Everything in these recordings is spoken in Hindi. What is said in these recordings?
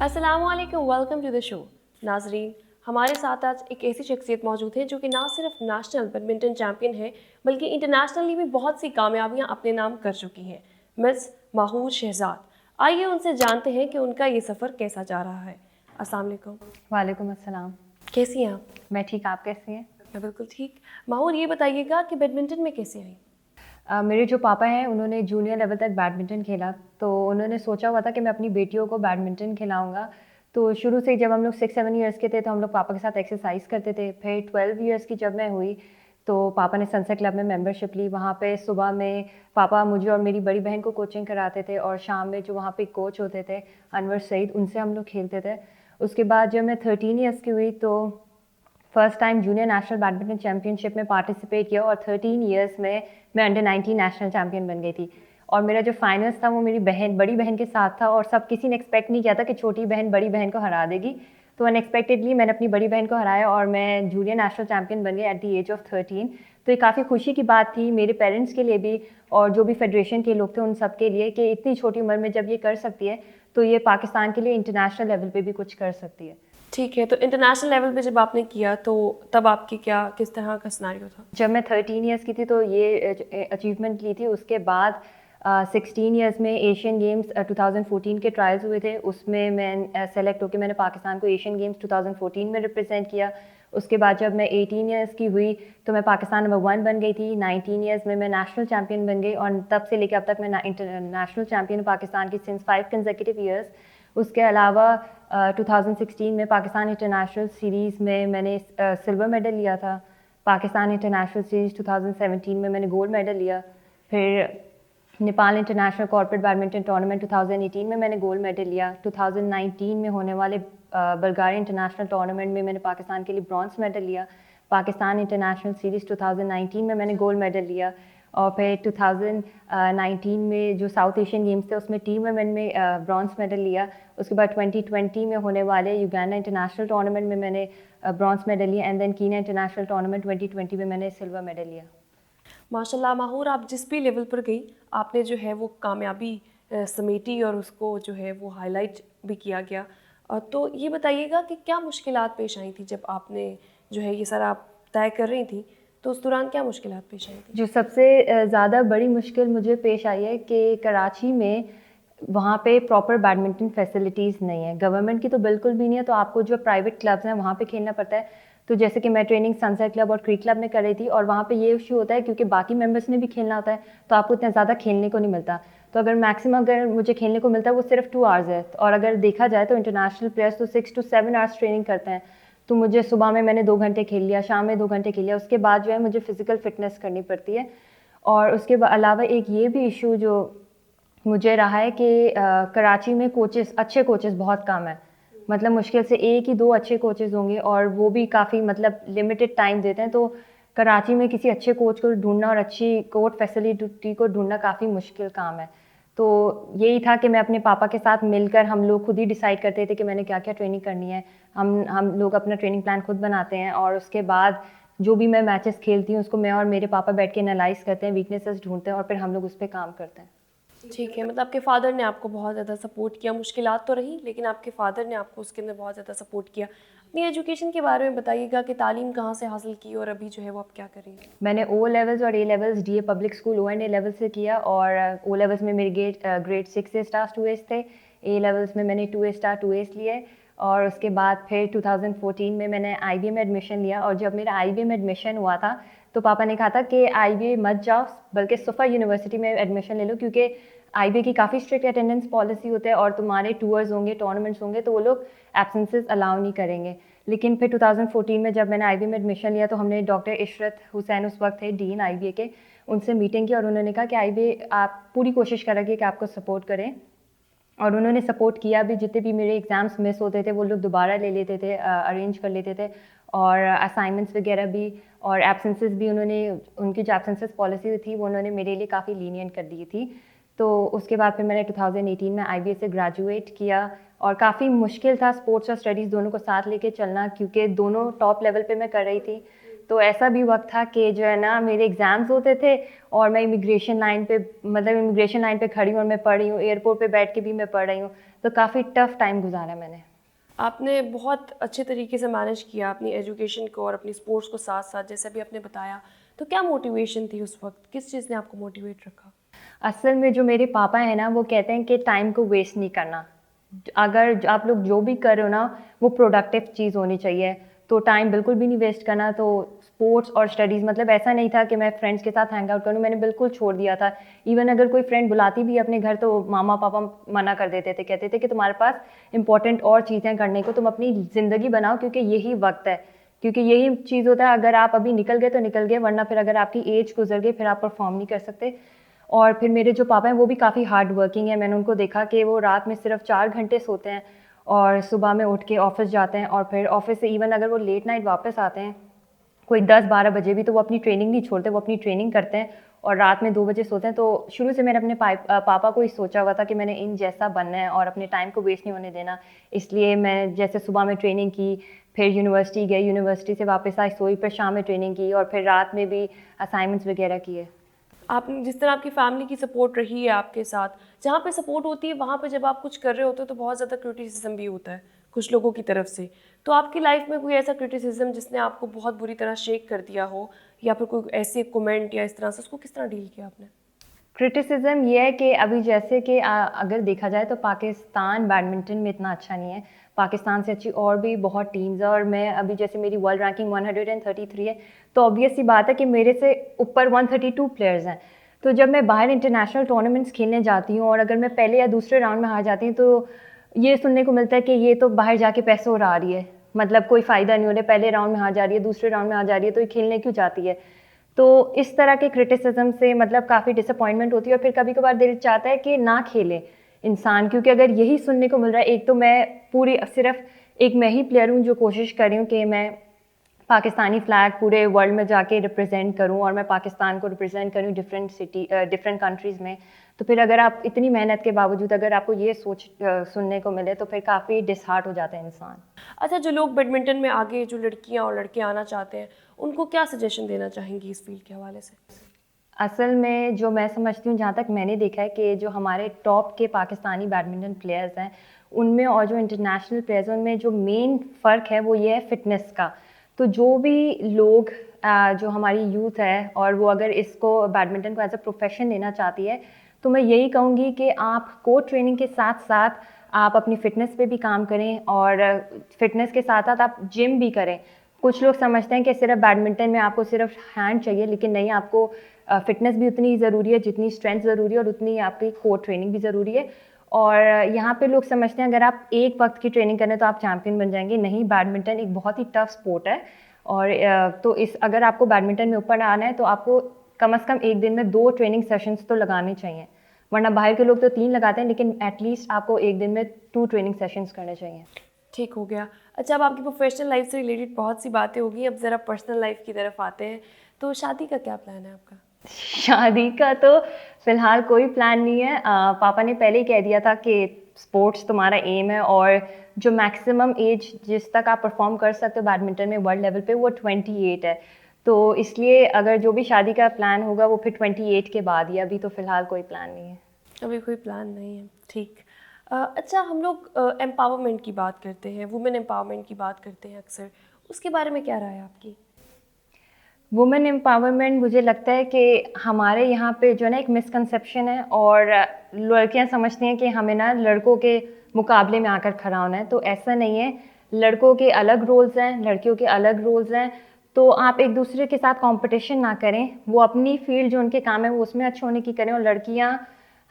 अस्सलामुअलैकुम, वेलकम टू द शो। नाजरीन, हमारे साथ आज एक ऐसी शख्सियत मौजूद है जो कि ना सिर्फ नेशनल बैडमिंटन चैम्पियन है बल्कि इंटरनेशनली भी बहुत सी कामयाबियां अपने नाम कर चुकी हैं, मिस माहूर शहजाद। आइए उनसे जानते हैं कि उनका ये सफ़र कैसा जा रहा है। अस्सलाम वालेकुम। वालेकुम अस्सलाम। कैसी हैं आप? मैं ठीक, आप कैसी हैं? मैं बिल्कुल ठीक। माहूर, ये बताइएगा कि बैडमिंटन में कैसे आई? मेरे जो पापा हैं उन्होंने जूनियर लेवल तक बैडमिंटन खेला, तो उन्होंने सोचा हुआ था कि मैं अपनी बेटियों को बैडमिंटन खिलाऊँगा। तो शुरू से ही जब हम लोग 6-7 इयर्स के थे तो हम लोग पापा के साथ एक्सरसाइज करते थे। फिर 12 इयर्स की जब मैं हुई तो पापा ने सनसेट क्लब में मेंबरशिप ली। वहाँ पे सुबह में पापा मुझे और मेरी बड़ी बहन को कोचिंग कराते थे और शाम में जो वहाँ पे कोच होते थे अनवर सईद, उनसे हम लोग खेलते थे। उसके बाद जब मैं 13 इयर्स की हुई तो first time junior national badminton championship में पार्टिसिपेट किया और 13 इयर्स में मैं अंडर 19 नेशनल चैम्पियन बन गई थी। और मेरा जो फाइनल्स था वो मेरी बड़ी बहन के साथ था और किसी ने एक्सपेक्ट नहीं किया था कि छोटी बहन बड़ी बहन को हरा देगी। तो अनएक्सपेक्टेडली मैंने अपनी बड़ी बहन को हराया और मैं जूनियर नेशनल चैम्पियन बन गई एट द एज ऑफ 13। तो ये काफ़ी खुशी की बात थी मेरे पेरेंट्स के लिए भी और जो भी फेडरेशन के लोग थे उन सब के लिए कि इतनी छोटी उम्र में जब ये कर सकती है तो ये पाकिस्तान के लिए इंटरनेशनल लेवल पे भी कुछ कर सकती है। ठीक है, तो इंटरनेशनल लेवल पे जब आपने किया तो तब आपकी किस तरह का सिनेरियो था? जब मैं 13 इयर्स की थी तो ये अचीवमेंट ली थी। उसके बाद 16 इयर्स में एशियन गेम्स 2014 के ट्रायल्स हुए थे, उसमें मैं सेलेक्ट होकर मैंने पाकिस्तान को एशियन गेम्स 2014 में रिप्रेजेंट किया। उसके बाद जब मैं 18 इयर्स की हुई तो मैं पाकिस्तान नंबर 1 बन गई थी। 19 इयर्स में मैं नेशनल चैम्पियन बन गई और तब से लेकर अब तक मैं इंटरनेशनल चैम्पियन पाकिस्तान की सिंस 5 कंसेक्यूटिव ईयर्स। उसके अलावा 2016 में पाकिस्तान इंटरनेशनल सीरीज़ में मैंने सिल्वर मेडल लिया था। पाकिस्तान इंटरनेशनल सीरीज़ 2017 में मैंने गोल्ड मेडल लिया। फिर Nepal international corporate badminton tournament 2018 में मैंने गोल्ड मेडल लिया। 2019 में होने वाले बल्गारिया इंटरनेशनल टूर्नामेंट में मैंने पाकिस्तान के लिए ब्रॉन्ज मेडल लिया। पाकिस्तान इंटरनेशनल सीरीज़ 2019 में मैंने गोल्ड मेडल लिया और फिर 2019 में जो साउथ एशियन गेम्स थे उसमें टीम वुमेन में ब्रॉन्ज मेडल लिया। उसके बाद 2020 में होने वाले युगांडा इंटरनेशनल टूर्नामेंट में मैंने ब्रॉन्ज मेडल लिया and then Kenya international tournament 2020 में मैंने सिल्वर मेडल लिया। माशाल्लाह माहूर, आप जिस भी लेवल पर गई आपने जो है वो कामयाबी समेटी और उसको जो है वो हाईलाइट भी किया गया। तो ये बताइएगा कि क्या मुश्किलात पेश आई थी जब आपने जो है ये सारा आप तय कर रही थी, तो उस दौरान क्या मुश्किलात पेश आई थी? जो सबसे ज़्यादा बड़ी मुश्किल मुझे पेश आई है कि कराची में वहाँ पे प्रॉपर बैडमिंटन फैसिलिटीज़ नहीं है। गवर्नमेंट की तो बिल्कुल भी नहीं है, तो आपको जो प्राइवेट क्लब्स हैं वहाँ पे खेलना पड़ता है। तो जैसे कि मैं ट्रेनिंग सनसेट क्लब और क्रीक क्लब में कर रही थी और वहाँ पे ये इशू होता है क्योंकि बाकी मेंबर्स ने भी खेलना होता है, तो आपको इतना ज़्यादा खेलने को नहीं मिलता। तो अगर मैक्सिमम अगर मुझे खेलने को मिलता है वो सिर्फ 2 आवर्स है और अगर देखा जाए तो इंटरनेशनल प्लेयर्स तो 6 to 7 आवर्स ट्रेनिंग करते हैं। तो मुझे सुबह में मैंने 2 घंटे खेल लिया, शाम में 2 घंटे खेल लिया, उसके बाद जो है मुझे फ़िज़िकल फ़िटनेस करनी पड़ती है। और उसके अलावा एक ये भी इशू जो मुझे रहा है कि कराची में अच्छे कोचेस बहुत कम है। मतलब मुश्किल से 1 ही 2 अच्छे कोचेस होंगे और वो भी काफ़ी मतलब लिमिटेड टाइम देते हैं। तो कराची में किसी अच्छे कोच को ढूँढना और अच्छी कोर्ट फैसिलिटी को ढूँढना काफ़ी मुश्किल काम है। तो यही था कि मैं अपने पापा के साथ मिलकर हम लोग खुद ही डिसाइड करते थे कि मैंने क्या-क्या ट्रेनिंग करनी है। हम लोग अपना ट्रेनिंग प्लान खुद बनाते हैं और उसके बाद जो भी मैं मैचेस खेलती हूँ उसको मैं और मेरे पापा बैठ के एनालाइज़ करते हैं, वीकनेसेस ढूँढते हैं और फिर हम लोग उस पे काम करते हैं। ठीक है, मतलब आपके फ़ादर ने आपको बहुत ज़्यादा सपोर्ट किया। मुश्किलात तो रही लेकिन आपके फ़ादर ने आपको उसके अंदर बहुत ज़्यादा सपोर्ट किया। अपनी एजुकेशन के बारे में बताइएगा कि तालीम कहाँ से हासिल की और अभी जो है वो आप क्या कर रही हैं? मैंने ओ लेवल्स और A levels DA public school O&A level से किया और ओ लेवल्स में मेरे ग्रेड 6 ए स्टार 2 एस थे। ए लेवल्स में मैंने 2 ए स्टार 2 एस लिए और उसके बाद फिर 2014 में मैंने IBA में एडमिशन लिया और जब मेरा IBA में एडमिशन हुआ था तो पापा ने कहा था कि IBA मत जाओ बल्कि सुफा यूनिवर्सिटी में एडमिशन ले लो क्योंकि IBA की काफ़ी स्ट्रिक्ट अटेंडेंस पॉलिसी होते हैं और तुम्हारे टूर्स होंगे, टूर्नामेंट्स होंगे तो वो लोग एब्सेंसेस अलाउ नहीं करेंगे। लेकिन फिर 2014 में जब मैंने IBA में एडमिशन लिया तो हमने डॉक्टर इशरत हुसैन उस वक्त थे डीन IBA के, उनसे मीटिंग की और उन्होंने कहा कि IBA आप पूरी कोशिश करेंगे कि आपको सपोर्ट करें और उन्होंने सपोर्ट किया भी। जितने भी मेरे एग्ज़ाम्स मिस होते थे वो लोग दोबारा ले लेते थे, अरेंज कर लेते थे और असाइनमेंट्स वगैरह भी और एब्सेंसेस भी उन्होंने उनकी जो एब्सेंसेस पॉलिसी थी वो उन्होंने मेरे लिए काफ़ी लीनियंट कर दी थी। तो उसके बाद फिर मैंने 2018 में IBA से ग्रेजुएट किया और काफ़ी मुश्किल था स्पोर्ट्स और स्टडीज़ दोनों को साथ लेके चलना क्योंकि दोनों टॉप लेवल पे मैं कर रही थी। तो ऐसा भी वक्त था कि जो है ना मेरे एग्ज़ाम्स होते थे और मैं इमिग्रेशन लाइन पे खड़ी हूँ और मैं पढ़ रही हूँ, एयरपोर्ट पे बैठ के भी मैं पढ़ रही हूँ। तो काफ़ी टफ़ टाइम गुजारा मैंने। आपने बहुत अच्छे तरीके से मैनेज किया अपनी एजुकेशन को और अपनी स्पोर्ट्स को साथ साथ, जैसे भी आपने बताया। तो क्या मोटिवेशन थी उस वक्त, किस चीज़ ने आपको मोटिवेट रखा? असल में जो मेरे पापा हैं ना, वो कहते हैं कि टाइम को वेस्ट नहीं करना। अगर आप लोग जो भी कर रहे हो ना, वो प्रोडक्टिव चीज़ होनी चाहिए। तो टाइम बिल्कुल भी नहीं वेस्ट करना। तो स्पोर्ट्स और स्टडीज़, मतलब ऐसा नहीं था कि मैं फ्रेंड्स के साथ हैंग आउट करूँ, मैंने बिल्कुल छोड़ दिया था। इवन अगर कोई फ्रेंड बुलाती भी अपने घर, तो मामा पापा मना कर देते थे, कहते थे कि तुम्हारे पास इंपॉर्टेंट और चीज़ें करने को, तुम अपनी ज़िंदगी बनाओ, क्योंकि यही वक्त है। क्योंकि यही चीज़ होता है, अगर आप अभी निकल गए तो निकल गए, वरना फिर अगर आपकी एज गुजर गई फिर आप परफॉर्म नहीं कर सकते। और फिर मेरे जो पापा हैं वो भी काफ़ी हार्ड वर्किंग है। मैंने उनको देखा कि वो रात में सिर्फ 4 घंटे सोते हैं और सुबह में उठ के ऑफिस जाते हैं, और फिर ऑफिस से इवन अगर वो लेट नाइट वापस आते हैं कोई 10-12 बजे भी, तो वो अपनी ट्रेनिंग नहीं छोड़ते, वो अपनी ट्रेनिंग करते हैं और रात में 2 बजे सोते हैं। तो शुरू से मैंने अपने पापा को ही सोचा हुआ था कि मैंने इन जैसा बनना है और अपने टाइम को वेस्ट नहीं होने देना। इसलिए मैं जैसे सुबह में ट्रेनिंग की, फिर यूनिवर्सिटी गई, यूनिवर्सिटी से वापस आई, सोई, फिर शाम में ट्रेनिंग की और फिर रात में भी असाइनमेंट्स वगैरह किए। आपने जिस तरह आपकी फैमिली की सपोर्ट रही है आपके साथ, जहाँ पे सपोर्ट होती है वहाँ पे जब आप कुछ कर रहे होते हो तो बहुत ज़्यादा क्रिटिसिज्म भी होता है कुछ लोगों की तरफ से। तो आपकी लाइफ में कोई ऐसा क्रिटिसिज्म जिसने आपको बहुत बुरी तरह शेक कर दिया हो, या फिर कोई ऐसे कमेंट या इस तरह से, उसको किस तरह डील किया आपने? क्रिटिसिज्म ये है कि अभी जैसे कि अगर देखा जाए तो पाकिस्तान बैडमिंटन में इतना अच्छा नहीं है। पाकिस्तान से अच्छी और भी बहुत टीम्स है, और मैं अभी जैसे मेरी वर्ल्ड रैंकिंग 133 है, तो ऑब्वियस सी बात है कि मेरे से ऊपर 132 प्लेयर्स हैं। तो जब मैं बाहर इंटरनेशनल टूर्नामेंट्स खेलने जाती हूँ और अगर मैं पहले या दूसरे राउंड में हार जाती हूँ, तो ये सुनने को मिलता है कि ये तो बाहर जाके पैसे उड़ा रही है, मतलब कोई फ़ायदा नहीं हो रहा, पहले राउंड में हार जा रही है, दूसरे राउंड में हार जा रही है, तो ये खेलने क्यों जाती है। तो इस तरह के क्रिटिसिज्म से मतलब काफ़ी डिसअपॉइंटमेंट होती है, और फिर कभी कभार दिल चाहता है कि ना खेले इंसान, क्योंकि अगर यही सुनने को मिल रहा है, एक तो मैं पूरी सिर्फ एक मैं ही प्लेयर हूँ जो कोशिश कर रही हूँ कि मैं पाकिस्तानी फ्लैग पूरे वर्ल्ड में जाके रिप्रेजेंट करूँ, और मैं पाकिस्तान को रिप्रेजेंट करूँ डिफरेंट कंट्रीज़ में। तो फिर अगर आप इतनी मेहनत के बावजूद अगर आपको ये सुनने को मिले, तो फिर काफ़ी डिसहार्ट हो जाता है इंसान। अच्छा, जो लोग बैडमिंटन में आगे, जो लड़कियां और लड़के आना चाहते हैं, उनको क्या सजेशन देना चाहेंगी इस फील्ड के हवाले से? असल में जो मैं समझती हूँ, जहाँ तक मैंने देखा है, कि जो हमारे टॉप के पाकिस्तानी बैडमिंटन प्लेयर्स हैं उनमें और जो इंटरनेशनल प्लेयर्स हैं उनमें जो मेन फ़र्क है वो ये है फ़िटनेस का। तो जो भी लोग जो हमारी यूथ है और वो अगर इसको बैडमिंटन को एज अ प्रोफेशन लेना चाहती है, तो मैं यही कहूँगी कि आप कोच ट्रेनिंग के साथ साथ आप अपनी फ़िटनेस पे भी काम करें, और फ़िटनेस के साथ साथ आप जिम भी करें। कुछ लोग समझते हैं कि सिर्फ बैडमिंटन में आपको सिर्फ हैंड चाहिए, लेकिन नहीं, आपको फ़िटनेस भी उतनी ज़रूरी है जितनी स्ट्रेंथ ज़रूरी है, और उतनी आपकी कोर ट्रेनिंग भी ज़रूरी है। और यहाँ पे लोग समझते हैं अगर आप एक वक्त की ट्रेनिंग करें तो आप चैम्पियन बन जाएंगे। नहीं, बैडमिंटन एक बहुत ही टफ स्पोर्ट है, और तो अगर आपको बैडमिंटन में ऊपर आना है तो आपको कम से कम एक दिन में 2 ट्रेनिंग सेशंस तो लगाने चाहिए। वरना बाहर के लोग तो 3 लगाते हैं, लेकिन एटलीस्ट आपको एक दिन में 2 ट्रेनिंग सेशंस करने चाहिए। ठीक हो गया। अच्छा, अब आपकी प्रोफेशनल लाइफ से रिलेटेड बहुत सी बातें होगी, अब ज़रा पर्सनल लाइफ की तरफ आते हैं। तो शादी का क्या प्लान है आपका? शादी का तो फिलहाल कोई प्लान नहीं है। पापा ने पहले ही कह दिया था कि स्पोर्ट्स तुम्हारा एम है, और जो मैक्सिमम एज जिस तक आप परफॉर्म कर सकते हो बैडमिंटन में वर्ल्ड लेवल पे, वो 28 है। तो इसलिए अगर जो भी शादी का प्लान होगा वो फिर 28 के बाद ही, अभी तो फिलहाल कोई प्लान नहीं है। अभी कोई प्लान नहीं है, ठीक। अच्छा, हम लोग एम्पावरमेंट की बात करते हैं, वुमेन एम्पावरमेंट की बात करते हैं अक्सर, उसके बारे में क्या राय है आपकी? वुमेन एम्पावरमेंट, मुझे लगता है कि हमारे यहाँ पे जो है ना एक मिसकंसेप्शन है, और लड़कियाँ समझती हैं कि हमें ना लड़कों के मुकाबले में आकर खड़ा होना है। तो ऐसा नहीं है, लड़कों के अलग रोल्स हैं, लड़कियों के अलग रोल्स हैं। तो आप एक दूसरे के साथ कंपटीशन ना करें, वो अपनी फील्ड जो उनके काम है वो उसमें अच्छे होने की करें। और लड़कियाँ,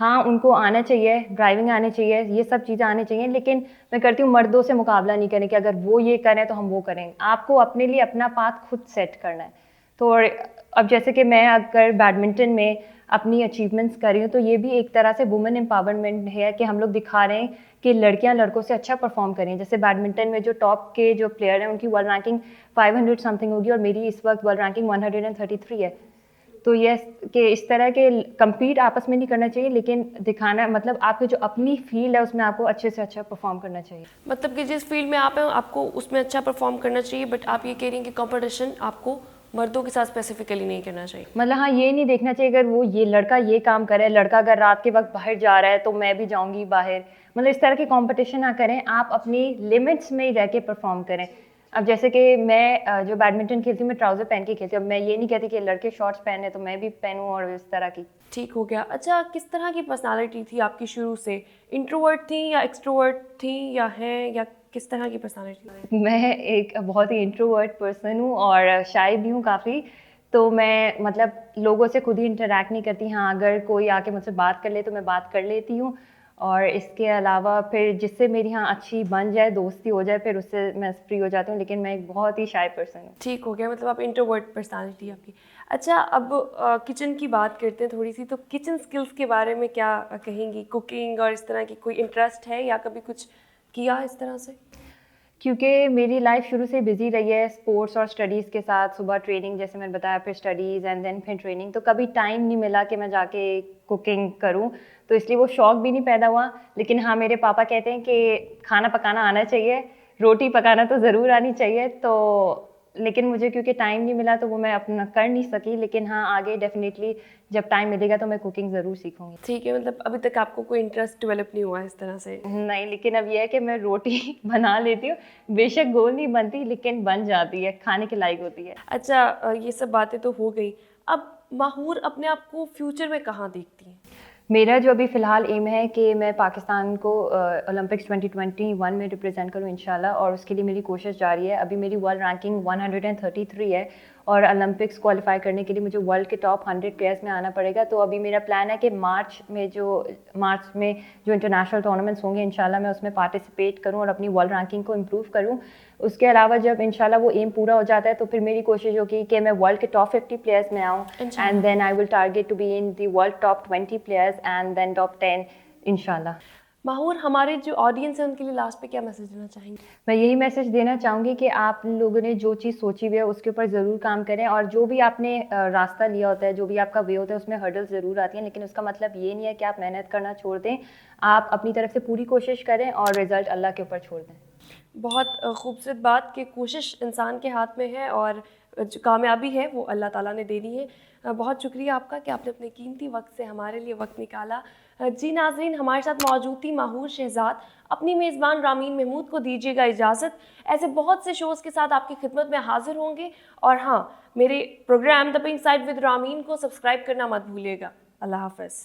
हाँ, उनको आना चाहिए, ड्राइविंग आनी चाहिए, ये सब चीज़ें आनी चाहिए, लेकिन मैं करती हूँ मर्दों से मुकाबला नहीं करें कि अगर वो ये करें तो हम वो करें। आपको अपने लिए अपना पाथ खुद सेट करना है। तो अब जैसे कि मैं अगर बैडमिंटन में अपनी अचीवमेंट्स कर रही हूँ, तो ये भी एक तरह से वुमेन एम्पावरमेंट है कि हम लोग दिखा रहे हैं कि लड़कियां लड़कों से अच्छा परफॉर्म करें। जैसे बैडमिंटन में जो टॉप के जो प्लेयर हैं उनकी वर्ल्ड रैंकिंग 500 समथिंग होगी, और मेरी इस वक्त वर्ल्ड रैंकिंग 133 है। तो ये कि इस तरह के कम्पीट आपस में नहीं करना चाहिए, लेकिन दिखाना, मतलब आपकी जो अपनी फील्ड है उसमें आपको अच्छे से अच्छा परफॉर्म करना चाहिए। मतलब कि जिस फील्ड में आप हैं आपको उसमें अच्छा परफॉर्म करना चाहिए, बट आप ये कह रही हैं कि कंपटीशन आपको मर्दों के साथ स्पेसिफिकली नहीं करना चाहिए। मतलब हाँ, ये नहीं देखना चाहिए अगर वो ये लड़का ये काम करे, लड़का अगर रात के वक्त बाहर जा रहा है तो मैं भी जाऊंगी बाहर, मतलब इस तरह की कंपटीशन ना करें, आप अपनी लिमिट्स में ही रह के परफॉर्म करें। अब जैसे कि मैं जो बैडमिंटन खेलती हूँ मैं ट्राउज़र पहन के खेलती हूँ, अब मैं ये नहीं कहती कि लड़के शॉर्ट्स पहने तो मैं भी पहनूँ और इस तरह की। ठीक हो गया। अच्छा, किस तरह की पर्सनालिटी थी आपकी शुरू से? इंट्रोवर्ट थी या एक्सट्रोवर्ट थी या हैं, या किस तरह की पर्सनालिटी? मैं एक बहुत ही इंट्रोवर्ट पर्सन हूँ और शाय भी हूँ काफ़ी, तो मैं मतलब लोगों से खुद ही इंटरेक्ट नहीं करती। हाँ, अगर कोई आके मुझसे बात कर ले तो मैं बात कर लेती हूँ, और इसके अलावा फिर जिससे मेरी हाँ अच्छी बन जाए, दोस्ती हो जाए, फिर उससे मैं फ्री हो जाती हूँ, लेकिन मैं एक बहुत ही शाय पर्सन हूँ। ठीक हो गया, मतलब आप इंट्रोवर्ट पर्सनालिटी आपकी। अच्छा, अब किचन की बात करते हैं थोड़ी सी, तो किचन स्किल्स के बारे में क्या कहेंगी? कुकिंग और इस तरह की कोई इंटरेस्ट है या कभी कुछ किया इस तरह से? क्योंकि मेरी लाइफ शुरू से बिजी रही है स्पोर्ट्स और स्टडीज़ के साथ, सुबह ट्रेनिंग जैसे मैंने बताया, फिर स्टडीज़ एंड देन फिर ट्रेनिंग, तो कभी टाइम नहीं मिला कि मैं जाके कुकिंग करूं, तो इसलिए वो शौक भी नहीं पैदा हुआ। लेकिन हाँ, मेरे पापा कहते हैं कि खाना पकाना आना चाहिए, रोटी पकाना तो ज़रूर आनी चाहिए, तो लेकिन मुझे क्योंकि टाइम नहीं मिला तो वो मैं अपना कर नहीं सकी। लेकिन हाँ, आगे डेफिनेटली जब टाइम मिलेगा तो मैं कुकिंग ज़रूर सीखूंगी। ठीक है, मतलब अभी तक आपको कोई इंटरेस्ट डेवलप नहीं हुआ इस तरह से? नहीं, लेकिन अब ये है कि मैं रोटी बना लेती हूँ, बेशक गोल नहीं बनती लेकिन बन जाती है, खाने के लायक होती है। अच्छा, ये सब बातें तो हो गई। अब माहूर अपने आप को फ्यूचर में कहाँ देखती हैं? मेरा जो अभी फ़िलहाल एम है कि मैं पाकिस्तान को ओलंपिक्स 2021 में रिप्रेजेंट करूँ इंशाल्लाह, और उसके लिए मेरी कोशिश जारी है। अभी मेरी वर्ल्ड रैंकिंग 133 है, और ओलंपिक्स क्वालिफाई करने के लिए मुझे वर्ल्ड के टॉप 100 प्लेयर्स में आना पड़ेगा। तो अभी मेरा प्लान है कि मार्च में जो इंटरनेशनल टूर्नामेंट्स होंगे इंशाल्लाह मैं उसमें पार्टिसिपेट करूँ और अपनी वर्ल्ड रैंकिंग को इम्प्रूव करूँ। उसके अलावा जब इंशाल्लाह वो एम पूरा हो जाता है तो फिर मेरी कोशिश होगी कि मैं वर्ल्ड के टॉप 50 प्लेयर्स में आऊँ, and then I will target to be in the world top 20 players and then top 10 इंशाल्लाह। माहूर, हमारे जो ऑडियंस है उनके लिए लास्ट पे क्या मैसेज देना चाहेंगे? मैं यही मैसेज देना चाहूँगी कि आप लोगों ने जो चीज़ सोची हुई है उसके ऊपर ज़रूर काम करें, और जो भी आपने रास्ता लिया होता है, जो भी आपका वे होता है, उसमें हर्डल्स ज़रूर आती हैं, लेकिन उसका मतलब ये नहीं है कि आप मेहनत करना छोड़ दें। आप अपनी तरफ से पूरी कोशिश करें और रिज़ल्ट अल्लाह के ऊपर छोड़ दें। बहुत खूबसूरत बात कि कोशिश इंसान के हाथ में है और जो कामयाबी है वो अल्लाह ताला ने देनी है। बहुत शुक्रिया आपका कि आपने अपने कीमती वक्त से हमारे लिए वक्त निकाला। जी नाज़रीन, हमारे साथ मौजूद थी माहूर शहजाद। अपनी मेज़बान रामीन महमूद को दीजिएगा इजाज़त। ऐसे बहुत से शोज़ के साथ आपकी खिदमत में हाजिर होंगे, और हाँ, मेरे programme the pink side with Rameen को सब्सक्राइब करना मत भूलिएगा। अल्लाह हाफ़िज़।